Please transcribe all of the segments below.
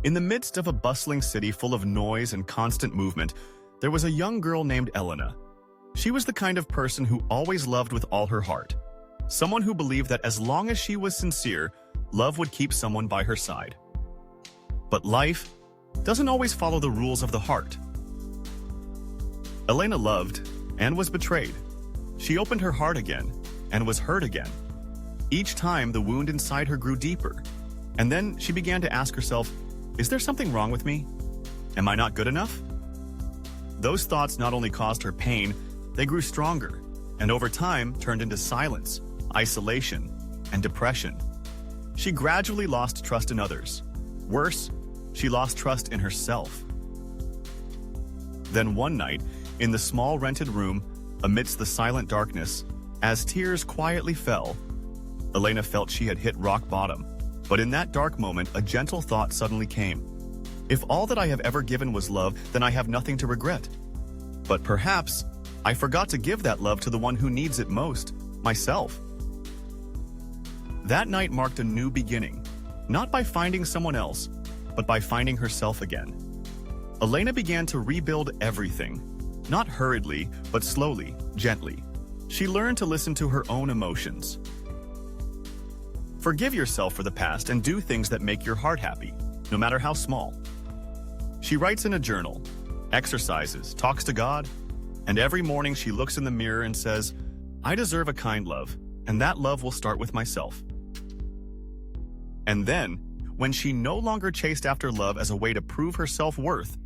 In the midst of a bustling city full of noise and constant movement, there was a young girl named Elena. She was the kind of person who always loved with all her heart. Someone who believed that as long as she was sincere, love would keep someone by her side. But life doesn't always follow the rules of the heart. Elena loved and was betrayed. She opened her heart again and was hurt again. Each time, the wound inside her grew deeper. And then she began to ask herself, is there something wrong with me? Am I not good enough? Those thoughts not only caused her pain, they grew stronger, and over time turned into silence, isolation, and depression. She gradually lost trust in others. Worse, she lost trust in herself. Then one night, in the small rented room, amidst the silent darkness, as tears quietly fell, Elena felt she had hit rock bottom. But in that dark moment, a gentle thought suddenly came. If all that I have ever given was love, then I have nothing to regret. But perhaps I forgot to give that love to the one who needs it most, myself. That night marked a new beginning, not by finding someone else, but by finding herself again. Elena began to rebuild everything, not hurriedly, but slowly, gently. She learned to listen to her own emotions. Forgive yourself for the past and do things that make your heart happy, no matter how small. She writes in a journal, exercises, talks to God, and every morning she looks in the mirror and says, I deserve a kind love, and that love will start with myself. And then, when she no longer chased after love as a way to prove her self-worth,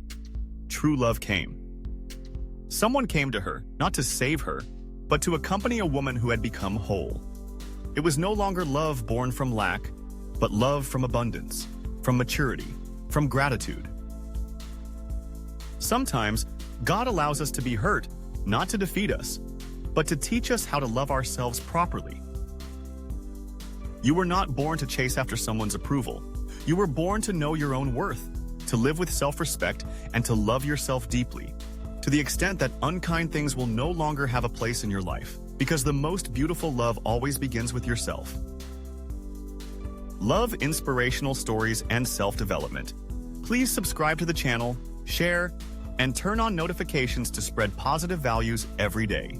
true love came. Someone came to her, not to save her, but to accompany a woman who had become whole. It was no longer love born from lack, but love from abundance, from maturity, from gratitude. Sometimes, God allows us to be hurt, not to defeat us, but to teach us how to love ourselves properly. You were not born to chase after someone's approval. You were born to know your own worth, to live with self-respect, and to love yourself deeply, to the extent that unkind things will no longer have a place in your life. Because the most beautiful love always begins with yourself. Love inspirational stories and self-development. Please subscribe to the channel, share, and turn on notifications to spread positive values every day.